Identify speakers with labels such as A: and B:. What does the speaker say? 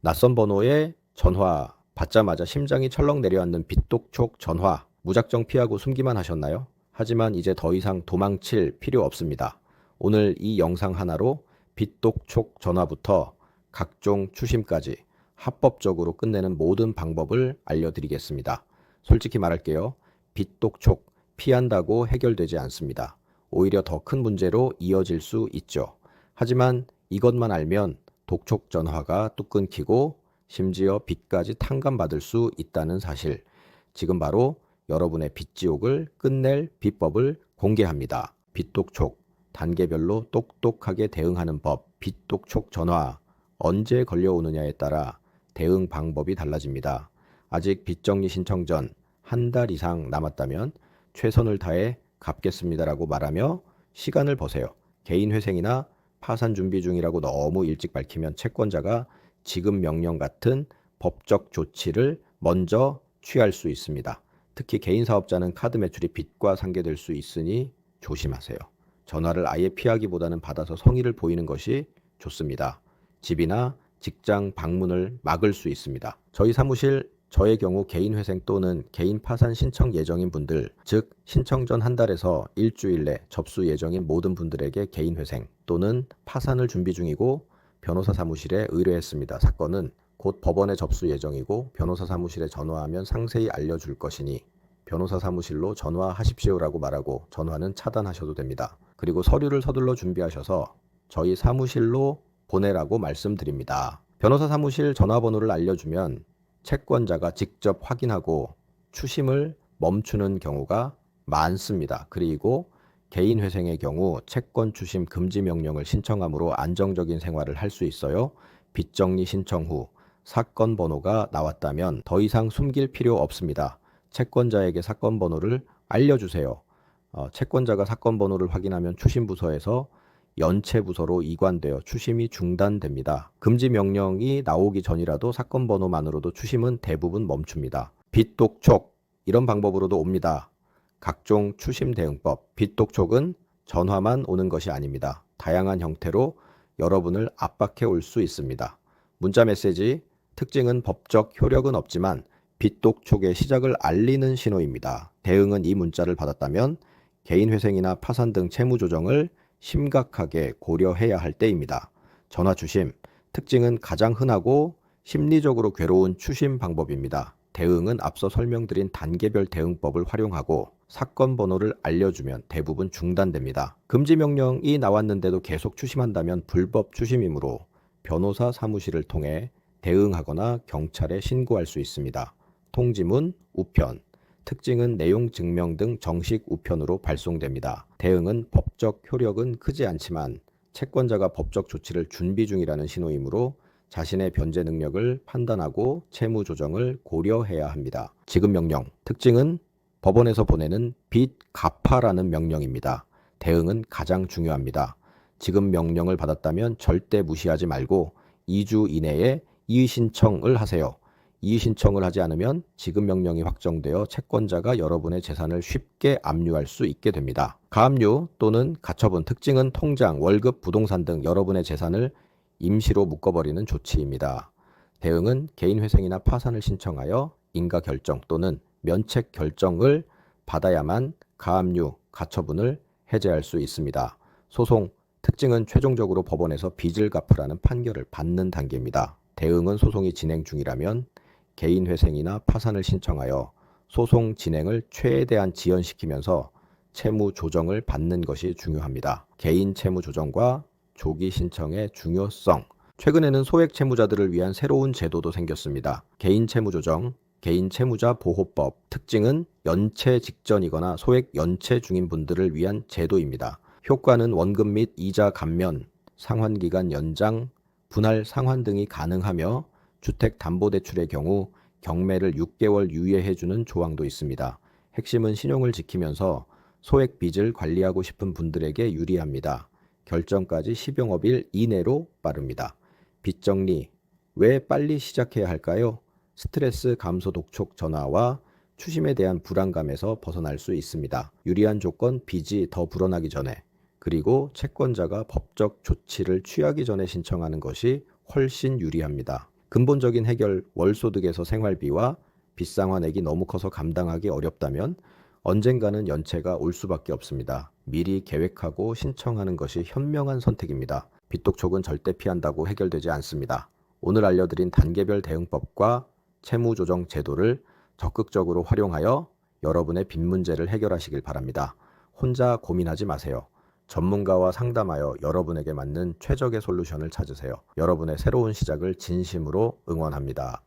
A: 낯선 번호에 전화 받자마자 심장이 철렁 내려앉는 빚독촉 전화 무작정 피하고 숨기만 하셨나요? 하지만 이제 더 이상 도망칠 필요 없습니다. 오늘 이 영상 하나로 빚독촉 전화부터 각종 추심까지 합법적으로 끝내는 모든 방법을 알려드리겠습니다. 솔직히 말할게요. 빚독촉 피한다고 해결되지 않습니다. 오히려 더 큰 문제로 이어질 수 있죠. 하지만 이것만 알면 독촉 전화가 뚝 끊기고 심지어 빚까지 탕감받을 수 있다는 사실. 지금 바로 여러분의 빚지옥을 끝낼 비법을 공개합니다. 빚독촉, 단계별로 똑똑하게 대응하는 법, 빚독촉 전화. 언제 걸려오느냐에 따라 대응 방법이 달라집니다. 아직 빚정리 신청 전 한 달 이상 남았다면 최선을 다해 갚겠습니다라고 말하며 시간을 버세요. 개인회생이나 파산 준비 중이라고 너무 일찍 밝히면 채권자가 지급 명령 같은 법적 조치를 먼저 취할 수 있습니다. 특히 개인 사업자는 카드 매출이 빚과 상계될 수 있으니 조심하세요. 전화를 아예 피하기보다는 받아서 성의를 보이는 것이 좋습니다. 집이나 직장 방문을 막을 수 있습니다. 저희 사무실 저의 경우 개인회생 또는 개인 파산 신청 예정인 분들, 즉 신청 전 한 달에서 일주일 내 접수 예정인 모든 분들에게 개인회생 또는 파산을 준비 중이고 변호사 사무실에 의뢰했습니다. 사건은 곧 법원에 접수 예정이고 변호사 사무실에 전화하면 상세히 알려줄 것이니 변호사 사무실로 전화하십시오라고 말하고 전화는 차단하셔도 됩니다. 그리고 서류를 서둘러 준비하셔서 저희 사무실로 보내라고 말씀드립니다. 변호사 사무실 전화번호를 알려주면 채권자가 직접 확인하고 추심을 멈추는 경우가 많습니다. 그리고 개인회생의 경우 채권 추심 금지 명령을 신청함으로 안정적인 생활을 할 수 있어요. 빚정리 신청 후 사건 번호가 나왔다면 더 이상 숨길 필요 없습니다. 채권자에게 사건 번호를 알려주세요. 채권자가 사건 번호를 확인하면 추심부서에서 연체부서로 이관되어 추심이 중단됩니다. 금지 명령이 나오기 전이라도 사건 번호만으로도 추심은 대부분 멈춥니다. 빚독촉 이런 방법으로도 옵니다. 각종 추심 대응법. 빚독촉은 전화만 오는 것이 아닙니다. 다양한 형태로 여러분을 압박해 올 수 있습니다. 문자 메시지 특징은 법적 효력은 없지만 빚독촉의 시작을 알리는 신호입니다. 대응은 이 문자를 받았다면 개인회생이나 파산 등 채무 조정을 심각하게 고려해야 할 때입니다. 전화 추심 특징은 가장 흔하고 심리적으로 괴로운 추심 방법입니다. 대응은 앞서 설명드린 단계별 대응법을 활용하고 사건 번호를 알려주면 대부분 중단됩니다. 금지 명령이 나왔는데도 계속 추심한다면 불법 추심이므로 변호사 사무실을 통해 대응하거나 경찰에 신고할 수 있습니다. 통지문, 우편, 특징은 내용 증명 등 정식 우편으로 발송됩니다. 대응은 법적 효력은 크지 않지만 채권자가 법적 조치를 준비 중이라는 신호이므로 자신의 변제 능력을 판단하고 채무 조정을 고려해야 합니다. 지급 명령, 특징은 법원에서 보내는 빚 갚아라는 명령입니다. 대응은 가장 중요합니다. 지급 명령을 받았다면 절대 무시하지 말고 2주 이내에 이의 신청을 하세요. 이의 신청을 하지 않으면 지급 명령이 확정되어 채권자가 여러분의 재산을 쉽게 압류할 수 있게 됩니다. 가압류 또는 가처분 특징은 통장, 월급, 부동산 등 여러분의 재산을 임시로 묶어버리는 조치입니다. 대응은 개인회생이나 파산을 신청하여 인가결정 또는 면책 결정을 받아야만 가압류, 가처분을 해제할 수 있습니다. 소송 특징은 최종적으로 법원에서 빚을 갚으라는 판결을 받는 단계입니다. 대응은 소송이 진행 중이라면 개인회생이나 파산을 신청하여 소송 진행을 최대한 지연시키면서 채무 조정을 받는 것이 중요합니다. 개인 채무 조정과 조기 신청의 중요성. 최근에는 소액 채무자들을 위한 새로운 제도도 생겼습니다. 개인 채무 조정, 개인 채무자 보호법. 특징은 연체 직전이거나 소액 연체 중인 분들을 위한 제도입니다. 효과는 원금 및 이자 감면, 상환기간 연장, 분할 상환 등이 가능하며 주택담보대출의 경우 경매를 6개월 유예해주는 조항도 있습니다. 핵심은 신용을 지키면서 소액 빚을 관리하고 싶은 분들에게 유리합니다. 결정까지 10영업일 이내로 빠릅니다. 빚 정리, 왜 빨리 시작해야 할까요? 스트레스 감소 독촉 전화와 추심에 대한 불안감에서 벗어날 수 있습니다. 유리한 조건, 빚이 더 불어나기 전에, 그리고 채권자가 법적 조치를 취하기 전에 신청하는 것이 훨씬 유리합니다. 근본적인 해결, 월소득에서 생활비와 빚상환 액이 너무 커서 감당하기 어렵다면 언젠가는 연체가 올 수밖에 없습니다. 미리 계획하고 신청하는 것이 현명한 선택입니다. 빚독촉은 절대 피한다고 해결되지 않습니다. 오늘 알려드린 단계별 대응법과 채무조정 제도를 적극적으로 활용하여 여러분의 빚 문제를 해결하시길 바랍니다. 혼자 고민하지 마세요. 전문가와 상담하여 여러분에게 맞는 최적의 솔루션을 찾으세요. 여러분의 새로운 시작을 진심으로 응원합니다.